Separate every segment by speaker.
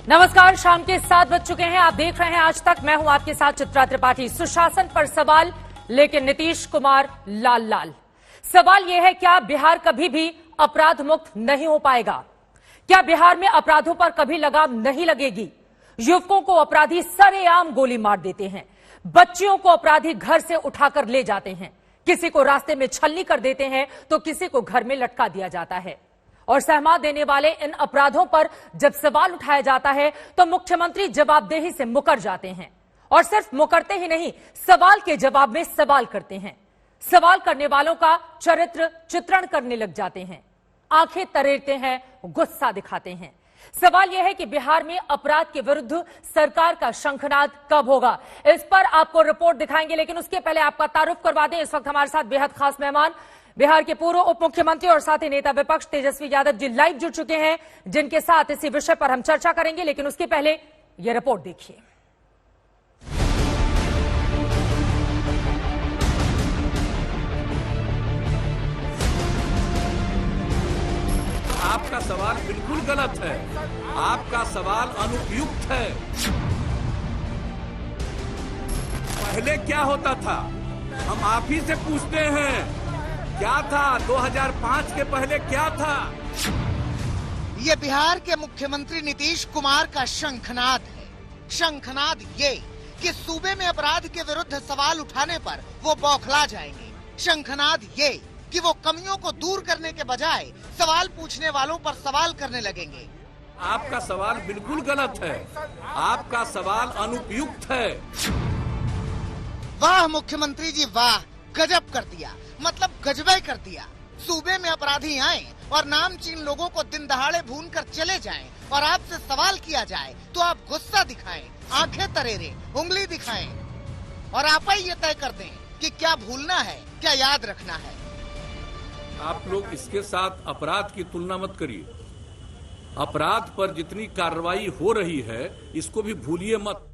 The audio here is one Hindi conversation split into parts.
Speaker 1: नमस्कार, शाम के 7 बज चुके हैं। आप देख रहे हैं आज तक। मैं हूं आपके साथ चित्रा त्रिपाठी। सुशासन पर सवाल, लेकिन नीतीश कुमार लाल लाल। सवाल यह है, क्या बिहार कभी भी अपराध मुक्त नहीं हो पाएगा? क्या बिहार में अपराधों पर कभी लगाम नहीं लगेगी? युवकों को अपराधी सरेआम गोली मार देते हैं, बच्चियों को अपराधी घर से उठाकर ले जाते हैं, किसी को रास्ते में छलनी कर देते हैं तो किसी को घर में लटका दिया जाता है। और सहमा देने वाले इन अपराधों पर जब सवाल उठाया जाता है तो मुख्यमंत्री जवाबदेही से मुकर जाते हैं। और सिर्फ मुकरते ही नहीं, सवाल के जवाब में सवाल करते हैं। सवाल करने वालों का चरित्र चित्रण करने लग जाते हैं, आंखें तरेरते हैं, गुस्सा दिखाते हैं। सवाल यह है कि बिहार में अपराध के विरुद्ध सरकार का शंखनाद कब होगा? इस पर आपको रिपोर्ट दिखाएंगे, लेकिन उसके पहले आपका तारुफ करवा दें। इस वक्त हमारे साथ बेहद खास मेहमान बिहार के पूर्व उप मुख्यमंत्री और साथ ही नेता विपक्ष तेजस्वी यादव जी लाइव जुड़ चुके हैं, जिनके साथ इसी विषय पर हम चर्चा करेंगे। लेकिन उसके पहले यह रिपोर्ट देखिए।
Speaker 2: आपका सवाल बिल्कुल गलत है। आपका सवाल अनुपयुक्त है। पहले क्या होता था, हम आप ही से पूछते हैं, क्या था 2005 के पहले क्या था?
Speaker 3: ये बिहार के मुख्यमंत्री नीतीश कुमार का शंखनाद है। शंखनाद ये कि सूबे में अपराध के विरुद्ध सवाल उठाने पर वो बौखला जाएंगे। शंखनाद ये कि वो कमियों को दूर करने के बजाय सवाल पूछने वालों पर सवाल करने लगेंगे।
Speaker 2: आपका सवाल बिल्कुल गलत है। आपका सवाल अनुपयुक्त है।
Speaker 3: वाह मुख्यमंत्री जी वाह, गजब कर दिया, मतलब गजबे कर दिया। सूबे में अपराधी आए और नामचीन लोगों को दिन दहाड़े भून कर चले जाएं और आपसे सवाल किया जाए तो आप गुस्सा दिखाएं, आंखें तरेरे, उंगली दिखाएं और आप ही ये तय कर दें कि क्या भूलना है, क्या याद रखना है।
Speaker 2: आप लोग इसके साथ अपराध की तुलना मत करिए। अपराध पर जितनी कार्रवाई हो रही है, इसको भी भूलिए मत।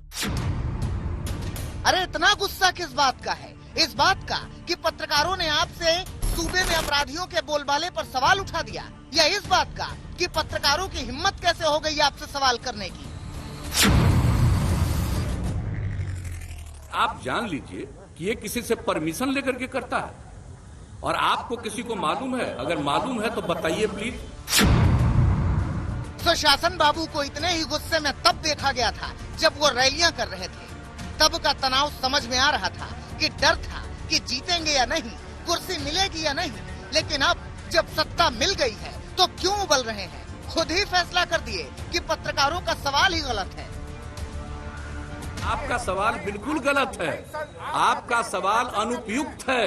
Speaker 3: अरे इतना गुस्सा किस बात का है? इस बात का कि पत्रकारों ने आपसे सूबे में अपराधियों के बोलबाले पर सवाल उठा दिया, या इस बात का कि पत्रकारों की हिम्मत कैसे हो गई आपसे सवाल करने की?
Speaker 2: आप जान लीजिए कि ये किसी से परमिशन लेकर के करता है, और आपको किसी को मालूम है? अगर मालूम है तो बताइए प्लीज।
Speaker 3: सुशासन बाबू को इतने ही गुस्से में तब देखा गया था जब वो रैलियां कर रहे थे। तब का तनाव समझ में आ रहा था कि डर था कि जीतेंगे या नहीं, कुर्सी मिलेगी या नहीं। लेकिन अब जब सत्ता मिल गई है तो क्यों उबल रहे हैं? खुद ही फैसला कर दिए कि पत्रकारों का सवाल ही गलत है।
Speaker 2: आपका सवाल बिल्कुल गलत है। आपका सवाल अनुपयुक्त है।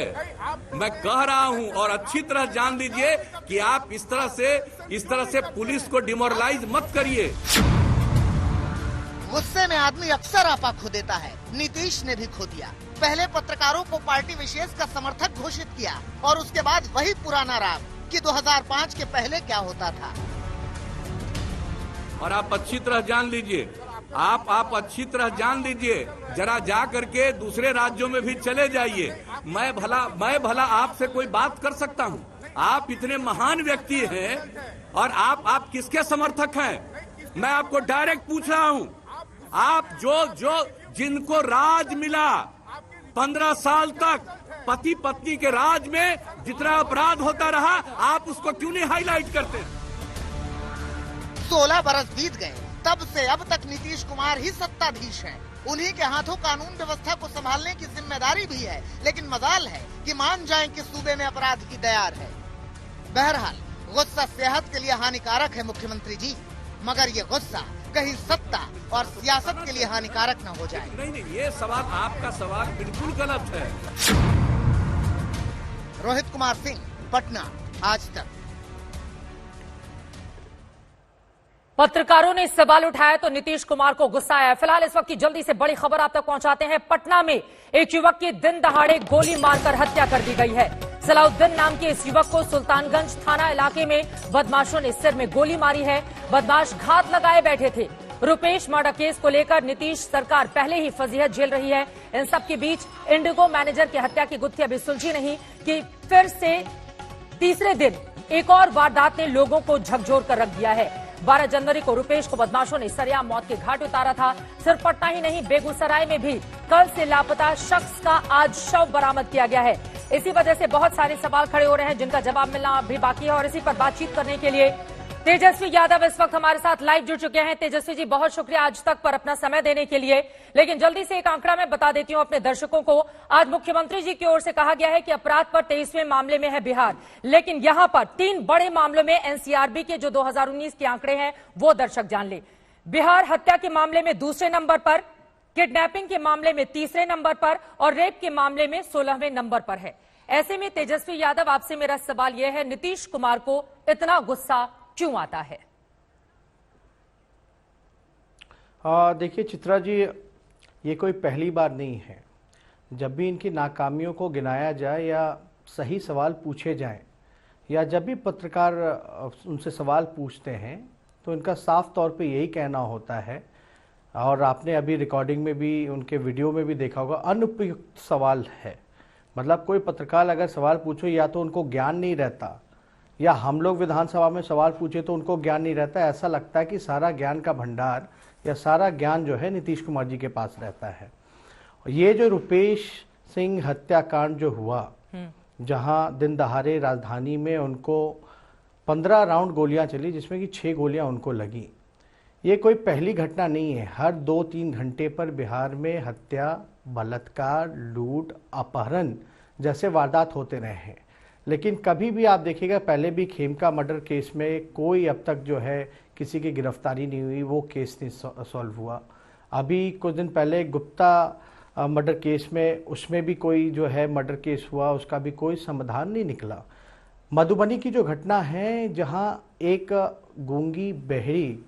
Speaker 2: मैं कह रहा हूं, और अच्छी तरह जान लीजिए कि आप इस तरह से पुलिस को डिमोरलाइज मत करिए।
Speaker 3: गुस्से में आदमी अक्सर आपा खो देता है। नीतीश ने भी खो दिया। पहले पत्रकारों को पार्टी विशेष का समर्थक घोषित किया और उसके बाद वही पुराना राग कि 2005 के पहले क्या होता था।
Speaker 2: और आप अच्छी तरह जान लीजिए, आप अच्छी तरह जान लीजिए, जरा जा करके दूसरे राज्यों में भी चले जाइए। मैं भला आपसे कोई बात कर सकता हूं? आप इतने महान व्यक्ति हैं और आप किसके समर्थक हैं? मैं आपको डायरेक्ट पूछ रहा हूं। आप जो जिनको राज मिला 15 साल तक, पति पत्नी के राज में जितना अपराध होता रहा, आप उसको क्यों नहीं हाईलाइट करते?
Speaker 3: 16 बरस बीत गए, तब से अब तक नीतीश कुमार ही सत्ताधीश हैं। उन्हीं के हाथों कानून व्यवस्था को संभालने की जिम्मेदारी भी है। लेकिन मजाल है कि मान जाएं कि सूबे में अपराध की दयार है। बहरहाल गुस्सा सेहत के लिए हानिकारक है मुख्यमंत्री जी, मगर ये गुस्सा कहीं सत्ता और सियासत के लिए हानिकारक न हो जाए।
Speaker 2: नहीं, ये सवाल, आपका सवाल बिल्कुल गलत है।
Speaker 3: रोहित कुमार सिंह, पटना, आज तक।
Speaker 1: पत्रकारों ने सवाल उठाया तो नीतीश कुमार को गुस्सा आया। फिलहाल इस वक्त की जल्दी से बड़ी खबर आप तक पहुंचाते हैं। पटना में एक युवक की दिन दहाड़े गोली मारकर हत्या कर दी गई है। सलाउद्दीन नाम के इस युवक को सुल्तानगंज थाना इलाके में बदमाशों ने सिर में गोली मारी है। बदमाश घात लगाए बैठे थे। रुपेश मर्डर केस को लेकर नीतीश सरकार पहले ही फजीहत झेल रही है। इन सब के बीच इंडिगो मैनेजर की हत्या की गुत्थी अभी सुलझी नहीं कि फिर से तीसरे दिन एक और वारदात ने लोगों को झकझोर कर रख दिया है। 12 जनवरी को रुपेश को बदमाशों ने सरेआम मौत के घाट उतारा था। सिर्फ पटना ही नहीं, बेगूसराय में भी कल से लापता शख्स का आज शव बरामद किया गया है। इसी वजह से बहुत सारे सवाल खड़े हो रहे हैं जिनका जवाब मिलना अभी बाकी है। और इसी पर बातचीत करने के लिए तेजस्वी यादव इस वक्त हमारे साथ लाइव जुड़ चुके हैं। तेजस्वी जी, बहुत शुक्रिया आज तक पर अपना समय देने के लिए। लेकिन जल्दी से एक आंकड़ा मैं बता देती हूं अपने दर्शकों को। आज मुख्यमंत्री जी की ओर से कहा गया है कि अपराध पर 23वें मामले में है बिहार, लेकिन यहां पर 3 बड़े मामलों में एनसीआरबी के जो 2019 के आंकड़े हैं वो दर्शक जान ले। बिहार हत्या के मामले में दूसरे नंबर पर, किडनैपिंग के मामले में तीसरे नंबर पर और रेप के मामले में 16वें नंबर पर है। ऐसे में तेजस्वी यादव, आपसे मेरा सवाल यह है, नीतीश कुमार को इतना गुस्सा क्यों आता है?
Speaker 4: देखिए चित्रा जी, ये कोई पहली बार नहीं है। जब भी इनकी नाकामियों को गिनाया जाए या सही सवाल पूछे जाएं या जब भी पत्रकार उनसे सवाल पूछते हैं तो इनका साफ तौर पे यही कहना होता है, और आपने अभी रिकॉर्डिंग में भी उनके वीडियो में भी देखा होगा, अनुपयुक्त सवाल है। मतलब कोई पत्रकार अगर सवाल पूछो या तो उनको ज्ञान नहीं रहता, या हम लोग विधानसभा में सवाल पूछे तो उनको ज्ञान नहीं रहता। ऐसा लगता है कि सारा ज्ञान का भंडार या सारा ज्ञान जो है नीतीश कुमार जी के पास रहता है। ये जो रुपेश सिंह हत्याकांड जो हुआ, जहां दिन दहाड़े राजधानी में उनको 15 राउंड गोलियां चली, जिसमें कि 6 गोलियां उनको लगी, ये कोई पहली घटना नहीं है। हर 2-3 घंटे पर बिहार में हत्या, बलात्कार, लूट, अपहरण जैसे वारदात होते रहे हैं। लेकिन कभी भी आप देखिएगा, पहले भी खेमका मर्डर केस में कोई अब तक जो है किसी की गिरफ्तारी नहीं हुई, वो केस नहीं सॉल्व हुआ। अभी कुछ दिन पहले गुप्ता मर्डर केस में, उसमें भी कोई जो है मर्डर केस हुआ, उसका भी कोई समाधान नहीं निकला। मधुबनी की जो घटना है, जहां एक गूंगी बहरी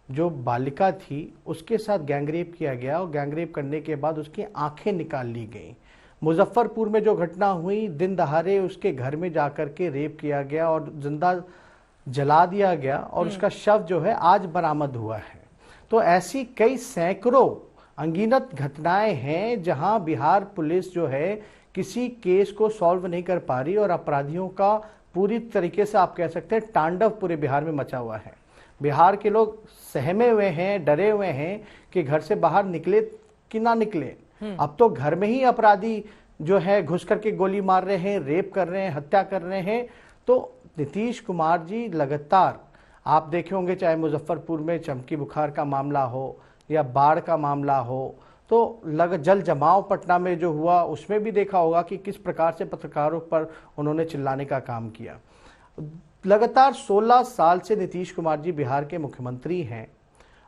Speaker 4: जो बालिका थी उसके साथ गैंगरेप किया गया और गैंगरेप करने के बाद उसकी आंखें निकाल ली गई। मुजफ्फरपुर में जो घटना हुई, दिन दहाड़े उसके घर में जाकर के रेप किया गया और जिंदा जला दिया गया और उसका शव जो है आज बरामद हुआ है। तो ऐसी कई सैकड़ों अनगिनत घटनाएं हैं जहां बिहार पुलिस जो है किसी केस को सॉल्व नहीं कर पा रही और अपराधियों का पूरी तरीके से आप कह सकते हैं तांडव पूरे बिहार में मचा हुआ है। बिहार के लोग सहमे हुए हैं, डरे हुए हैं कि घर से बाहर निकले कि ना निकले। अब तो घर में ही अपराधी जो है घुस करके गोली मार रहे हैं, रेप कर रहे हैं, हत्या कर रहे हैं। तो नीतीश कुमार जी लगातार, आप देखे होंगे, चाहे मुजफ्फरपुर में चमकी बुखार का मामला हो या बाढ़ का मामला हो, तो जल जमाव पटना में जो हुआ उसमें भी देखा होगा कि किस प्रकार से पत्रकारों पर उन्होंने चिल्लाने का काम किया। लगातार 16 साल से नीतीश कुमार जी बिहार के मुख्यमंत्री हैं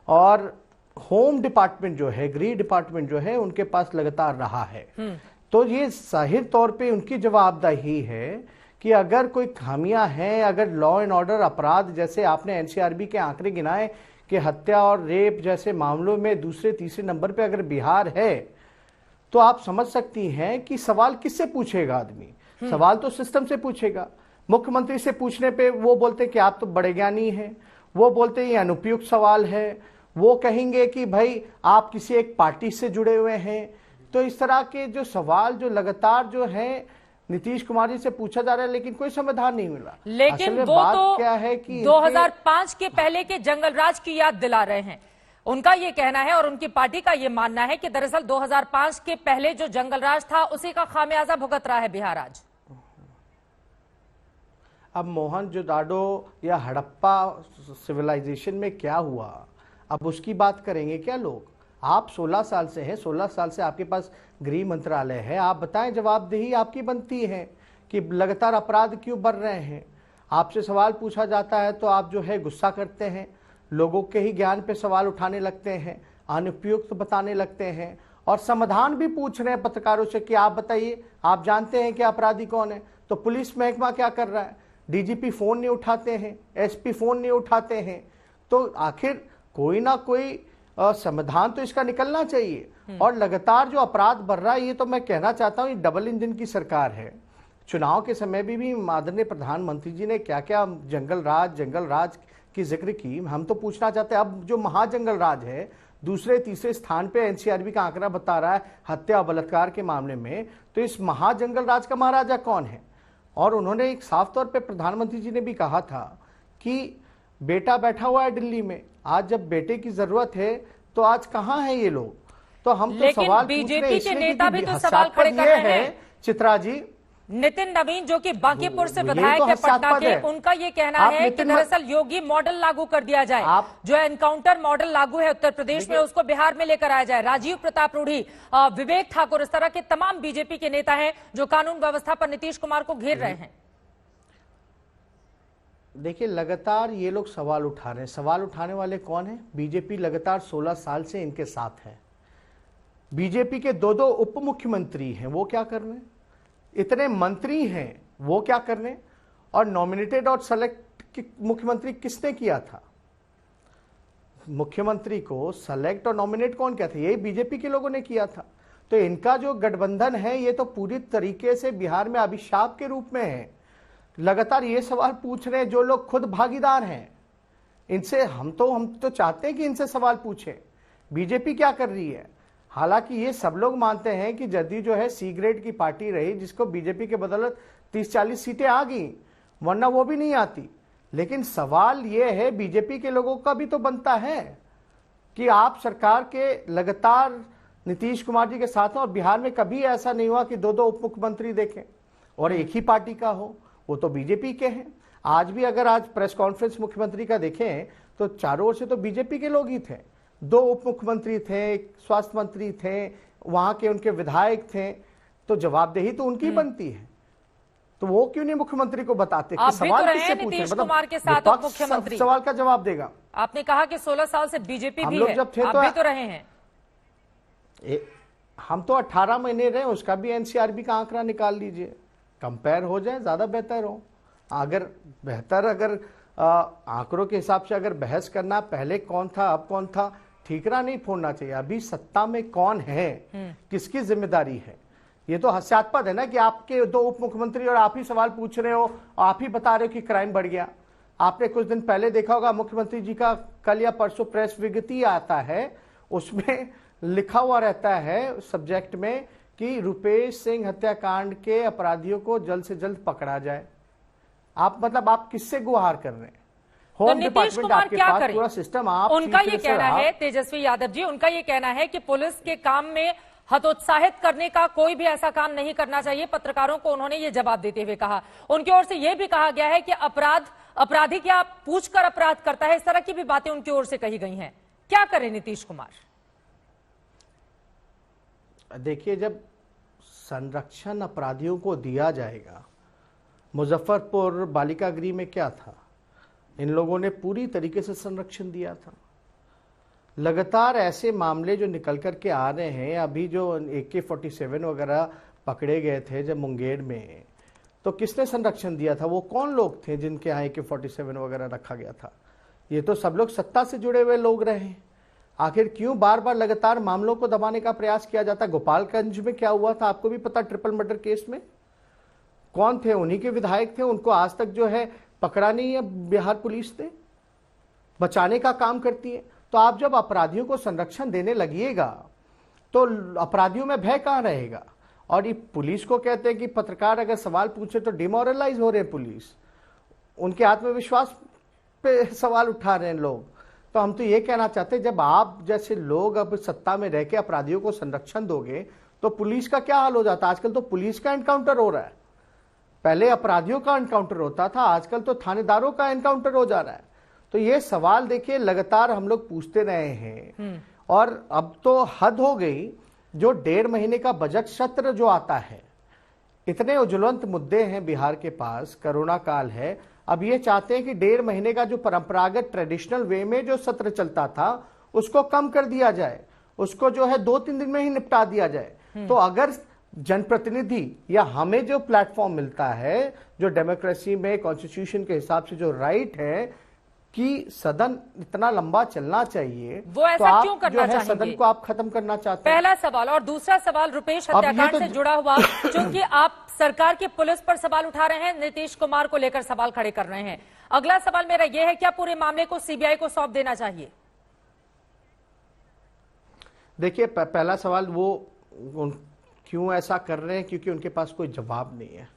Speaker 4: और होम डिपार्टमेंट जो है, गृह डिपार्टमेंट जो है, उनके पास लगातार रहा है। तो ये जाहिर तौर पे उनकी जवाबदेही है कि अगर कोई खामियां हैं, अगर लॉ एंड ऑर्डर अपराध, जैसे आपने एनसीआरबी के आंकड़े गिनाए कि हत्या और रेप जैसे मामलों में दूसरे तीसरे नंबर पे अगर बिहार है, तो आप समझ सकती हैं कि सवाल किससे पूछेगा आदमी। सवाल तो सिस्टम से पूछेगा। मुख्यमंत्री से पूछने पे वो बोलते कि आप तो बड़े ज्ञानी हैं, वो बोलते ये अनुपयुक्त सवाल है, वो कहेंगे कि भाई आप किसी एक पार्टी से जुड़े हुए हैं। तो इस तरह के जो सवाल जो लगातार जो है नीतीश कुमार जी से पूछा जा रहा है, लेकिन कोई समाधान नहीं मिला।
Speaker 1: लेकिन वो
Speaker 4: बात
Speaker 1: तो
Speaker 4: क्या है कि
Speaker 1: 2005 के पहले के जंगल राज की याद दिला रहे हैं। उनका ये कहना है और उनकी पार्टी का ये मानना है कि दरअसल 2005 के पहले जो जंगल राज था उसी का खामियाजा भुगत रहा है बिहार आज।
Speaker 4: अब मोहनजोदाड़ो या हड़प्पा सिविलाइजेशन में क्या हुआ, अब उसकी बात करेंगे क्या लोग? आप 16 साल से हैं, 16 साल से आपके पास गृह मंत्रालय है, आप बताएं, जवाबदेही आपकी बनती है कि लगातार अपराध क्यों बढ़ रहे हैं। आपसे सवाल पूछा जाता है तो आप जो है गुस्सा करते हैं, लोगों के ही ज्ञान पे सवाल उठाने लगते हैं, अनुपयुक्त बताने लगते हैं और समाधान भी पूछ रहे हैं पत्रकारों से कि आप बताइए, आप जानते हैं कि अपराधी कौन है। तो पुलिस महकमा क्या कर रहा है? डीजीपी फोन नहीं उठाते हैं, एसपी फोन नहीं उठाते हैं। तो आखिर कोई ना कोई समाधान तो इसका निकलना चाहिए। और लगातार जो अपराध बढ़ रहा है, ये तो मैं कहना चाहता हूँ, ये डबल इंजन की सरकार है। चुनाव के समय भी आदरणीय प्रधानमंत्री जी ने क्या क्या जंगल राज की जिक्र की। हम तो पूछना चाहते हैं, अब जो महाजंगल राज है दूसरे तीसरे स्थान पे एनसीआरबी का आंकड़ा बता रहा है हत्या बलात्कार के मामले में, तो इस महाजंगल राज का महाराजा कौन है? और उन्होंने एक साफ तौर पे प्रधानमंत्री जी ने भी कहा था कि बेटा बैठा हुआ है दिल्ली में, आज जब बेटे की जरूरत है तो आज कहां है ये लोग? तो हम तो
Speaker 1: लेकिन
Speaker 4: सवाल
Speaker 1: बीजेपी के नेता भी तो सवाल खड़े कर रहे हैं।
Speaker 4: चित्रा जी,
Speaker 1: नितिन नवीन जो कि बांकीपुर से
Speaker 4: यही
Speaker 1: विधायक
Speaker 4: तो
Speaker 1: है पटना
Speaker 4: हास्यास्पद
Speaker 1: के,
Speaker 4: है।
Speaker 1: उनका ये कहना
Speaker 4: आप
Speaker 1: है कि
Speaker 4: नितिन
Speaker 1: दरअसल योगी मॉडल लागू कर दिया जाए, जो एनकाउंटर मॉडल लागू है उत्तर प्रदेश में उसको बिहार में लेकर आया जाए। राजीव प्रताप रूढ़ी, विवेक ठाकुर, इस तरह के तमाम बीजेपी के नेता हैं जो कानून व्यवस्था पर नीतीश कुमार को घेर रहे हैं।
Speaker 4: देखिए, लगातार ये लोग सवाल उठा रहे हैं। सवाल उठाने वाले कौन है? बीजेपी लगातार 16 साल से इनके साथ है। बीजेपी के दो उप मुख्यमंत्री हैं, वो क्या कर रहे हैं? इतने मंत्री हैं, वो क्या कर रहे हैं? और नॉमिनेटेड और सेलेक्ट मुख्यमंत्री किसने किया था? मुख्यमंत्री को सेलेक्ट और नॉमिनेट कौन किया था? यही बीजेपी के लोगों ने किया था। तो इनका जो गठबंधन है ये तो पूरी तरीके से बिहार में अभिशाप के रूप में है। लगातार ये सवाल पूछ रहे हैं जो लोग खुद भागीदार हैं। इनसे हम तो चाहते हैं कि इनसे सवाल पूछें। बीजेपी क्या कर रही है? हालांकि ये सब लोग मानते हैं कि जदयू जो है सी ग्रेड की पार्टी रही, जिसको बीजेपी के बदौलत 30-40 सीटें आ गई, वरना वो भी नहीं आती। लेकिन सवाल ये है, बीजेपी के लोगों का भी तो बनता है कि आप सरकार के लगातार नीतीश कुमार जी के साथ हैं और बिहार में कभी ऐसा नहीं हुआ कि दो उप मुख्यमंत्री देखें और एक ही पार्टी का हो, वो तो बीजेपी के हैं। आज भी अगर आज प्रेस कॉन्फ्रेंस मुख्यमंत्री का देखें तो चारों ओर से तो बीजेपी के लोग ही थे। 2 उप मुख्यमंत्री थे, स्वास्थ्य मंत्री थे, वहां के उनके विधायक थे, तो जवाबदेही तो उनकी बनती है। तो वो क्यों नहीं मुख्यमंत्री को बताते कि सवाल किससे पूछे?
Speaker 1: नीतीश कुमार के साथ उप मुख्यमंत्री
Speaker 4: सवाल का जवाब देगा।
Speaker 1: आपने कहा कि 16 साल से बीजेपी भी है,
Speaker 4: जब थे
Speaker 1: आप भी तो रहे हैं।
Speaker 4: हम तो 18 महीने रहे, उसका भी एनसीआरबी का आंकड़ा निकाल लीजिए, कंपेयर हो जाए, ज्यादा बेहतर हो। अगर आंकड़ों के हिसाब से अगर बहस करना, पहले कौन था अब कौन था, ठीकरा नहीं फोड़ना चाहिए। अभी सत्ता में कौन है, किसकी जिम्मेदारी है? ये तो हास्यास्पद है ना कि आपके 2 उप मुख्यमंत्री और आप ही सवाल पूछ रहे हो, आप ही बता रहे हो कि क्राइम बढ़ गया। आपने कुछ दिन पहले देखा होगा, मुख्यमंत्री जी का कल या परसों प्रेस विज्ञप्ति आता है, उसमें लिखा हुआ रहता है सब्जेक्ट में कि रुपेश सिंह हत्याकांड के अपराधियों को जल्द से जल्द पकड़ा जाए। आप किससे गुहार कर रहे हैं?
Speaker 1: तो नीतीश कुमार क्या करें?
Speaker 4: पूरा सिस्टम आप,
Speaker 1: उनका ये कहना है, तेजस्वी यादव जी, उनका ये कहना है कि पुलिस के काम में हतोत्साहित करने का कोई भी ऐसा काम नहीं करना चाहिए। पत्रकारों को उन्होंने ये जवाब देते हुए कहा। उनकी ओर से यह भी कहा गया है कि अपराधी क्या पूछकर अपराध करता है, इस तरह की भी बातें उनकी ओर से कही गई हैं। क्या करें नीतीश कुमार?
Speaker 4: देखिए, जब संरक्षण अपराधियों को दिया जाएगा, मुजफ्फरपुर बालिका गृह में क्या था, इन लोगों ने पूरी तरीके से संरक्षण दिया था। लगातार ऐसे मामले जो निकल कर के आ रहे हैं, अभी जो AK-47 वगैरह पकड़े गए थे जब मुंगेर में, तो किसने संरक्षण दिया था? वो कौन लोग थे जिनके यहाँ AK-47 वगैरह रखा गया था? ये तो सब लोग सत्ता से जुड़े हुए लोग रहे हैं। आखिर क्यों बार बार लगातार मामलों को दबाने का प्रयास किया जाता? गोपालगंज में क्या हुआ था आपको भी पता, ट्रिपल मर्डर केस में कौन थे? उन्हीं के विधायक थे, उनको आज तक जो है पकड़ा नहीं है बिहार पुलिस ने, बचाने का काम करती है। तो आप जब अपराधियों को संरक्षण देने लगिएगा तो अपराधियों में भय कहां रहेगा? और ये पुलिस को कहते हैं कि पत्रकार अगर सवाल पूछे तो डिमोरलाइज हो रहे हैं पुलिस, उनके आत्मविश्वास पे सवाल उठा रहे हैं लोग। तो हम तो ये कहना चाहते हैं, जब आप जैसे लोग अब सत्ता में रह के अपराधियों को संरक्षण दोगे तो पुलिस का क्या हाल हो जाता है? आजकल तो पुलिस का एनकाउंटर हो रहा है, पहले अपराधियों का एनकाउंटर होता था, आजकल तो थानेदारों का एनकाउंटर हो जा रहा है। तो ये सवाल देखिए लगातार हम लोग पूछते रहे हैं और अब तो हद हो गई। जो 1.5 महीने का बजट सत्र जो आता है, इतने ज्वलंत मुद्दे हैं बिहार के पास, कोरोना काल है, अब ये चाहते हैं कि 1.5 महीने का जो परंपरागत ट्रेडिशनल वे में जो सत्र चलता था उसको कम कर दिया जाए, उसको जो है 2-3 दिन में ही निपटा दिया जाए। तो अगर जनप्रतिनिधि या हमें जो प्लेटफॉर्म मिलता है, जो डेमोक्रेसी में कॉन्स्टिट्यूशन के हिसाब से जो राइट है कि सदन इतना लंबा चलना चाहिए,
Speaker 1: वो ऐसा
Speaker 4: तो
Speaker 1: क्यों
Speaker 4: आप
Speaker 1: करना
Speaker 4: जो है
Speaker 1: चाहेंगे?
Speaker 4: सदन को आप खत्म करना चाहते हैं।
Speaker 1: पहला सवाल। और दूसरा सवाल रुपेश हत्याकांड से जुड़ा हुआ, क्योंकि आप सरकार की पुलिस पर सवाल उठा रहे हैं, नीतीश कुमार को लेकर सवाल खड़े कर रहे हैं। अगला सवाल मेरा यह है, क्या पूरे मामले को सीबीआई को सौंप देना चाहिए?
Speaker 4: देखिए, पहला सवाल वो क्यों ऐसा कर रहे हैं, क्योंकि उनके पास कोई जवाब नहीं है।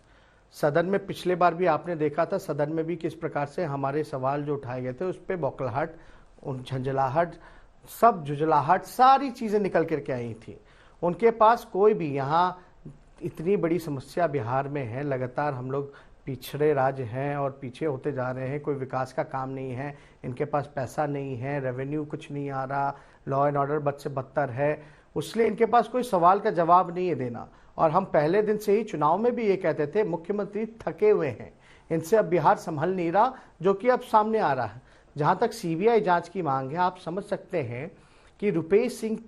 Speaker 4: सदन में पिछले बार भी आपने देखा था, सदन में भी किस प्रकार से हमारे सवाल जो उठाए गए थे उस पर बौखलाहट, झंझलाहट, सब जुझलाहट, सारी चीजें निकल करके आई थी। उनके पास कोई भी, यहाँ इतनी बड़ी समस्या बिहार में है, लगातार हम लोग पिछड़े राज्य हैं और पीछे होते जा रहे हैं, कोई विकास का काम नहीं है, इनके पास पैसा नहीं है, रेवेन्यू कुछ नहीं आ रहा, लॉ एंड ऑर्डर बद से बदतर है, इसलिए इनके पास कोई सवाल का जवाब नहीं है देना। और हम पहले दिन से ही चुनाव में भी ये कहते थे मुख्यमंत्री थके हुए हैं, इनसे अब बिहार संभल नहीं रहा, जो कि अब सामने आ रहा है। जहां तक सीबीआई जांच की मांग है, आप समझ सकते हैं कि रुपेश सिंह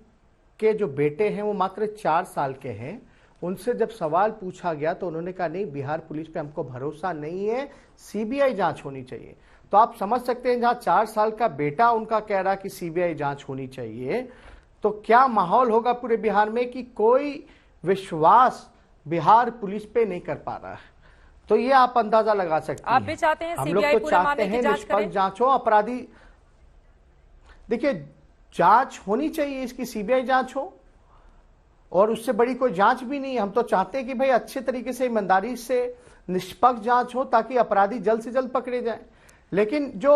Speaker 4: के जो बेटे हैं वो मात्र 4 साल के हैं। उनसे जब सवाल पूछा गया तो उन्होंने कहा नहीं, बिहार पुलिस पे हमको भरोसा नहीं है, सीबीआई जांच होनी चाहिए। तो आप समझ सकते हैं, जहां 4 साल का बेटा उनका कह रहा कि सीबीआई जांच होनी चाहिए, तो क्या माहौल होगा पूरे बिहार में कि कोई विश्वास बिहार पुलिस पे नहीं कर पा रहा है। तो ये आप अंदाजा लगा सकते हैं।
Speaker 1: आप भी चाहते हैं
Speaker 4: हम लोग
Speaker 1: सीबीआई
Speaker 4: तो
Speaker 1: पूरे मामले
Speaker 4: चाहते
Speaker 1: की
Speaker 4: हैं
Speaker 1: जांच करे?
Speaker 4: निष्पक्ष जांच हो, अपराधी, देखिए जांच होनी चाहिए, इसकी सीबीआई जांच हो, और उससे बड़ी कोई जांच भी नहीं। हम तो चाहते हैं कि भाई अच्छे तरीके से, ईमानदारी से निष्पक्ष जांच हो ताकि अपराधी जल्द से जल्द पकड़े जाएं। लेकिन जो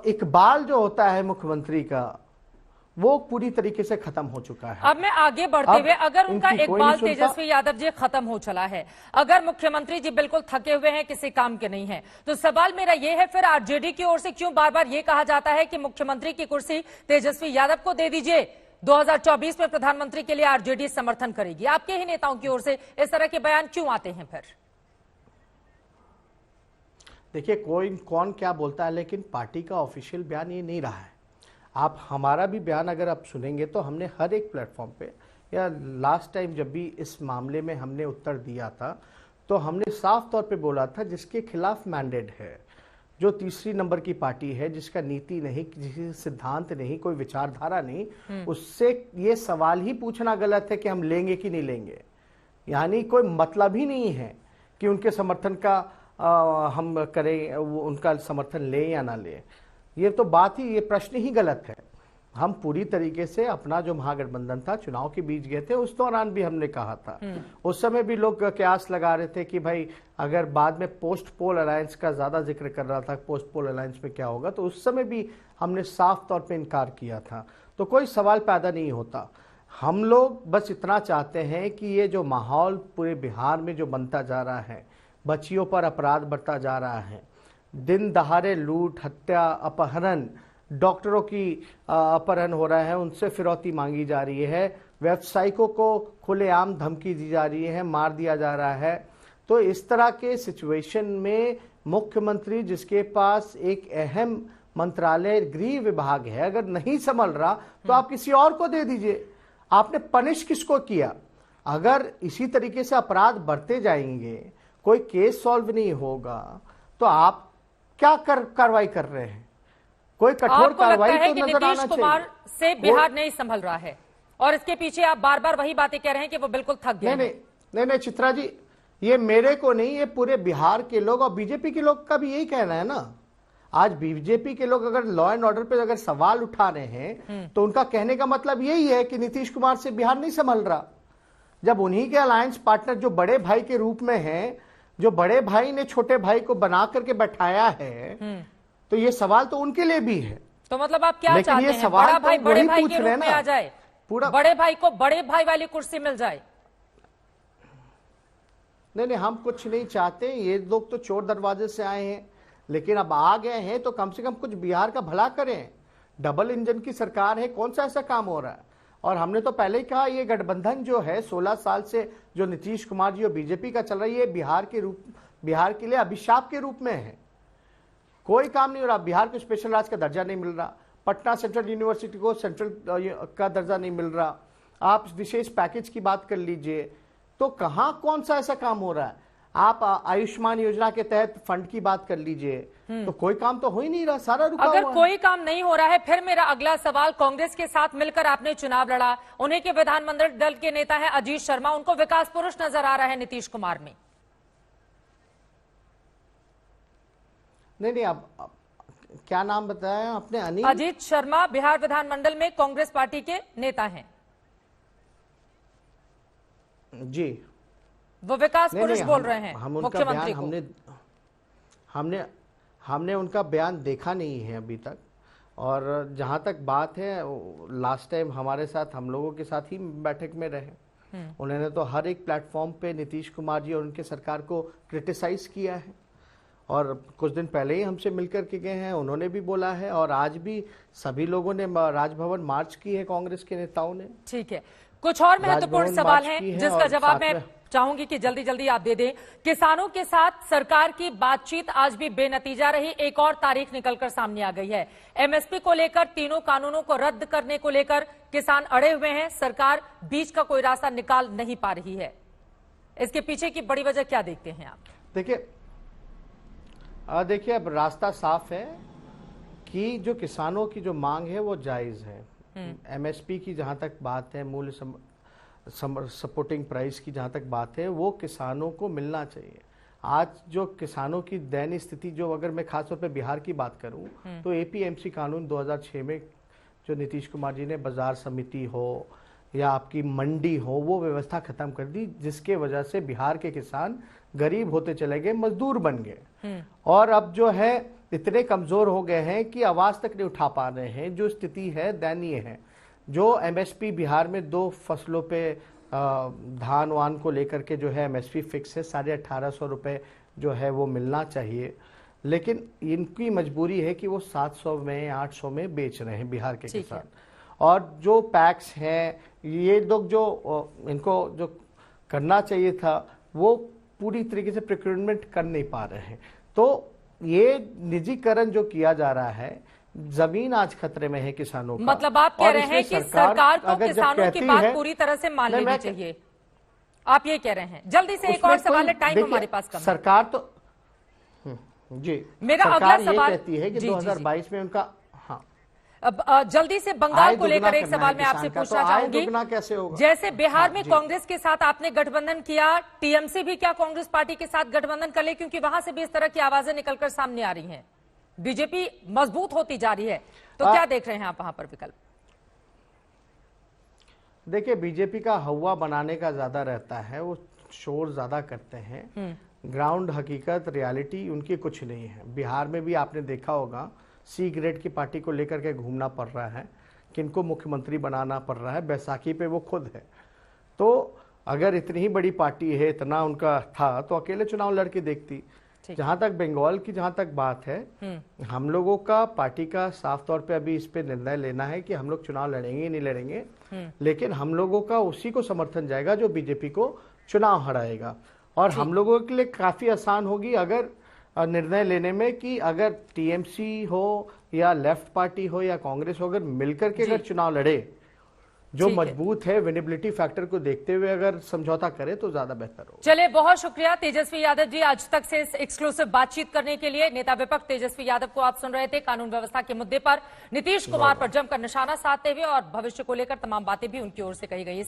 Speaker 4: इकबाल जो होता है मुख्यमंत्री का, वो पूरी तरीके से खत्म हो चुका है।
Speaker 1: अब मैं आगे बढ़ते हुए, अगर उनका इकबाल तेजस्वी यादव जी खत्म हो चला है, अगर मुख्यमंत्री जी बिल्कुल थके हुए हैं, किसी काम के नहीं है, तो सवाल मेरा यह है, फिर आरजेडी की ओर से क्यों बार बार यह कहा जाता है कि मुख्यमंत्री की कुर्सी तेजस्वी यादव को दे दीजिए, 2024 में प्रधानमंत्री के लिए आरजेडी समर्थन करेगी? आपके ही नेताओं की ओर से इस तरह के बयान क्यों आते हैं? फिर
Speaker 4: देखिए, कोई कौन क्या बोलता है, लेकिन पार्टी का ऑफिशियल बयान ये नहीं रहा है। आप हमारा भी बयान अगर आप सुनेंगे तो हमने हर एक प्लेटफॉर्म पे, या लास्ट टाइम जब भी इस मामले में हमने उत्तर दिया था, तो हमने साफ तौर पे बोला था जिसके खिलाफ मैंडेट है, जो तीसरी नंबर की पार्टी है, जिसका नीति नहीं, जिसका सिद्धांत नहीं, कोई विचारधारा नहीं, उससे ये सवाल ही पूछना गलत है कि हम लेंगे कि नहीं लेंगे। यानी कोई मतलब ही नहीं है कि उनके समर्थन का हम करें, उनका समर्थन लें या ना लें। ये तो बात ही, ये प्रश्न ही गलत है। हम पूरी तरीके से अपना जो महागठबंधन था, चुनाव के बीच गए थे, उस दौरान भी हमने कहा था, उस समय भी लोग कयास लगा रहे थे कि भाई अगर बाद में पोस्ट पोल अलायंस का ज्यादा जिक्र कर रहा था, पोस्ट पोल अलायंस में क्या होगा, तो उस समय भी हमने साफ तौर पे इनकार किया था। तो कोई सवाल पैदा नहीं होता। हम लोग बस इतना चाहते हैं कि ये जो माहौल पूरे बिहार में जो बनता जा रहा है, बच्चियों पर अपराध बढ़ता जा रहा है, दिन दहाड़े लूट, हत्या, अपहरण, डॉक्टरों की अपहरण हो रहा है, उनसे फिरौती मांगी जा रही है, व्यवसायिकों को खुलेआम धमकी दी जा रही है, मार दिया जा रहा है। तो इस तरह के सिचुएशन में मुख्यमंत्री, जिसके पास एक अहम मंत्रालय गृह विभाग है, अगर नहीं संभल रहा तो आप किसी और को दे दीजिए। आपने पनिश किसको किया? अगर इसी तरीके से अपराध बढ़ते जाएंगे, कोई केस सॉल्व नहीं होगा, तो आप क्या कार्रवाई कर रहे हैं? कोई कठोर कार्रवाई तो नजर आना चाहिए।
Speaker 1: कुमार से बिहार नहीं संभल रहा है और इसके पीछे आप बार बार वही बातें कह रहे हैं कि वो बिल्कुल थक गए।
Speaker 4: नहीं चित्रा जी, ये मेरे को नहीं, ये पूरे बिहार के लोग और बीजेपी के लोग का भी यही कहना है ना। आज बीजेपी के लोग अगर लॉ एंड ऑर्डर पे अगर सवाल उठा रहे हैं तो उनका कहने का मतलब यही है कि नीतीश कुमार से बिहार नहीं संभल रहा। जब उन्हीं के अलायंस पार्टनर जो बड़े भाई के रूप में हैं, जो बड़े भाई ने छोटे भाई को बना करके बैठाया है, तो ये सवाल तो उनके लिए भी है।
Speaker 1: तो मतलब आप क्या चाहते हैं? बड़ा भाई बड़े भाई के रूप में आ जाए, पूरा बड़े भाई को बड़े भाई वाली कुर्सी मिल जाए?
Speaker 4: नहीं, हम कुछ नहीं चाहते। ये लोग तो चोर दरवाजे से आए हैं, लेकिन अब आ गए हैं तो कम से कम कुछ बिहार का भला करें। डबल इंजन की सरकार है, कौन सा ऐसा काम हो रहा है? और हमने तो पहले ही कहा, ये गठबंधन जो है 16 साल से जो नीतीश कुमार जी और बीजेपी का चल रही है, बिहार के लिए अभिशाप के रूप में है। कोई काम नहीं हो रहा। बिहार को स्पेशल राज्य का दर्जा नहीं मिल रहा, पटना सेंट्रल यूनिवर्सिटी को सेंट्रल का दर्जा नहीं मिल रहा, आप विशेष पैकेज की बात कर लीजिए, तो कहां कौन सा ऐसा काम हो रहा है? आप आयुष्मान योजना के तहत फंड की बात कर लीजिए, तो कोई काम तो हो ही नहीं रहा, सारा रुका हुआ है।
Speaker 1: अगर कोई काम नहीं हो रहा है, फिर मेरा अगला सवाल, कांग्रेस के साथ मिलकर आपने चुनाव लड़ा, उन्हीं के विधानमंडल दल के नेता हैं अजीत शर्मा, उनको विकास पुरुष नजर आ रहा है नीतीश कुमार में।
Speaker 4: नहीं, अब क्या नाम बताया आपने?
Speaker 1: अजीत शर्मा बिहार विधानमंडल में कांग्रेस पार्टी के नेता हैं
Speaker 4: जी।
Speaker 1: वो विकास
Speaker 4: नहीं,
Speaker 1: पुरुष
Speaker 4: नहीं,
Speaker 1: बोल रहे हैं
Speaker 4: हम उनका
Speaker 1: मुख्यमंत्री
Speaker 4: बयान
Speaker 1: को।
Speaker 4: हमने उनका बयान देखा नहीं है अभी तक। और जहां तक बात है, लास्ट टाइम हमारे साथ, हम लोगों के साथ ही बैठक में रहे। उन्होंने तो हर एक प्लेटफॉर्म पे नीतीश कुमार जी और उनके सरकार को क्रिटिसाइज किया है, और कुछ दिन पहले ही हमसे मिलकर के गए हैं, उन्होंने भी बोला है। और आज भी सभी लोगों ने राजभवन मार्च की है, कांग्रेस के नेताओं ने।
Speaker 1: ठीक है, कुछ और महत्वपूर्ण
Speaker 4: राजभवन
Speaker 1: सवाल
Speaker 4: मार्च
Speaker 1: हैं
Speaker 4: की है
Speaker 1: जिसका
Speaker 4: और
Speaker 1: जवाब
Speaker 4: साथ
Speaker 1: मैं
Speaker 4: में-
Speaker 1: चाहूंगी कि जल्दी जल्दी आप दे दें। किसानों के साथ सरकार की बातचीत आज भी बेनतीजा रही। एक और तारीख निकलकर सामने आ गई है। एमएसपी को लेकर तीनों कानूनों को रद्द करने को लेकर किसान अड़े हुए हैं। सरकार बीच का कोई रास्ता निकाल नहीं पा रही है। इसके पीछे की बड़ी वजह क्या देखते हैं आप?
Speaker 4: देखिए अब रास्ता साफ है कि जो किसानों की जो मांग है वो जायज है। एमएसपी की जहां तक बात है, मूल्य सपोर्टिंग प्राइस की जहां तक बात है, वो किसानों को मिलना चाहिए। आज जो किसानों की दयनीय स्थिति, जो अगर मैं खासतौर पे बिहार की बात करूं, तो एपीएमसी कानून 2006 में जो नीतीश कुमार जी ने बाजार समिति हो या आपकी मंडी हो, वो व्यवस्था खत्म कर दी, जिसके वजह से बिहार के किसान गरीब होते चले गए, मजदूर बन गए, और अब जो है इतने कमजोर हो गए हैं कि आवाज तक नहीं उठा पा रहे हैं। जो स्थिति है दयनीय है। जो एमएसपी बिहार में 2 फसलों पे धान वान को लेकर के जो है एमएसपी फिक्स है, 1850 रुपए जो है वो मिलना चाहिए, लेकिन इनकी मजबूरी है कि वो 700 में 800 में बेच रहे हैं बिहार के किसान। और जो पैक्स हैं, ये लोग जो इनको जो करना चाहिए था वो पूरी तरीके से प्रोक्योरमेंट कर नहीं पा रहे हैं। तो ये निजीकरण जो किया जा रहा है, जमीन आज खतरे में है किसानों का।
Speaker 1: मतलब आप कह रहे हैं कि सरकार को
Speaker 4: अगर जब
Speaker 1: किसानों की
Speaker 4: कहती
Speaker 1: बात
Speaker 4: है,
Speaker 1: पूरी तरह से मान
Speaker 4: नहीं,
Speaker 1: लेनी चाहिए, आप ये कह रहे हैं। जल्दी से एक
Speaker 4: उसमें
Speaker 1: और सवाल है,
Speaker 4: कोई-
Speaker 1: टाइम
Speaker 4: देखिए,
Speaker 1: हमारे पास कम है।
Speaker 4: सरकार तो जी
Speaker 1: मेरा
Speaker 4: सरकार
Speaker 1: अगला
Speaker 4: ये
Speaker 1: सवाल-
Speaker 4: कहती है कि
Speaker 1: जी, जी,
Speaker 4: 2022 में उनका
Speaker 1: अब जल्दी से बंगाल
Speaker 4: आय
Speaker 1: को लेकर
Speaker 4: दुगना
Speaker 1: एक
Speaker 4: करना
Speaker 1: सवाल
Speaker 4: है
Speaker 1: मैं आपसे
Speaker 4: किसान का,
Speaker 1: पूछना
Speaker 4: तो आय
Speaker 1: चाहूंगी।
Speaker 4: दुगना कैसे होगा?
Speaker 1: जैसे बिहार में
Speaker 4: जी।
Speaker 1: कांग्रेस के साथ आपने गठबंधन किया, टीएमसी भी क्या कांग्रेस पार्टी के साथ गठबंधन कर ले? क्योंकि वहां से भी इस तरह की आवाजें निकलकर सामने आ रही हैं। बीजेपी मजबूत होती जा रही है, तो क्या देख रहे हैं आप वहां पर विकल्प?
Speaker 4: देखिए, बीजेपी का हवा बनाने का ज्यादा रहता है, वो शोर ज्यादा करते हैं। ग्राउंड हकीकत रियलिटी उनकी कुछ नहीं है। बिहार में भी आपने देखा होगा, सी ग्रेड की पार्टी को लेकर के घूमना पड़ रहा है, किनको मुख्यमंत्री बनाना पड़ रहा है, बैसाखी पे वो खुद है। तो अगर इतनी ही बड़ी पार्टी है, इतना उनका था, तो अकेले चुनाव लड़के देखती। जहां तक बंगाल की जहां तक बात है, हम लोगों का पार्टी का साफ तौर पे अभी इस पे निर्णय लेना है कि हम लोग चुनाव लड़ेंगे नहीं लड़ेंगे, लेकिन हम लोगों का उसी को समर्थन जाएगा जो बीजेपी को चुनाव हराएगा। और हम लोगों के लिए काफी आसान होगी अगर निर्णय लेने में कि अगर टीएमसी हो या लेफ्ट पार्टी हो या कांग्रेस हो, अगर मिलकर के अगर चुनाव लड़े, जो मजबूत है विनेबिलिटी फैक्टर को देखते हुए अगर समझौता करे, तो ज्यादा बेहतर होगा।
Speaker 1: चलिए, बहुत शुक्रिया तेजस्वी यादव जी आज तक से इस एक्सक्लूसिव बातचीत करने के लिए। नेता विपक्ष तेजस्वी यादव को आप सुन रहे थे। कानून व्यवस्था के मुद्दे पर नीतीश कुमार पर जमकर निशाना साधते हुए और भविष्य को लेकर तमाम बातें भी उनकी ओर से कही गई।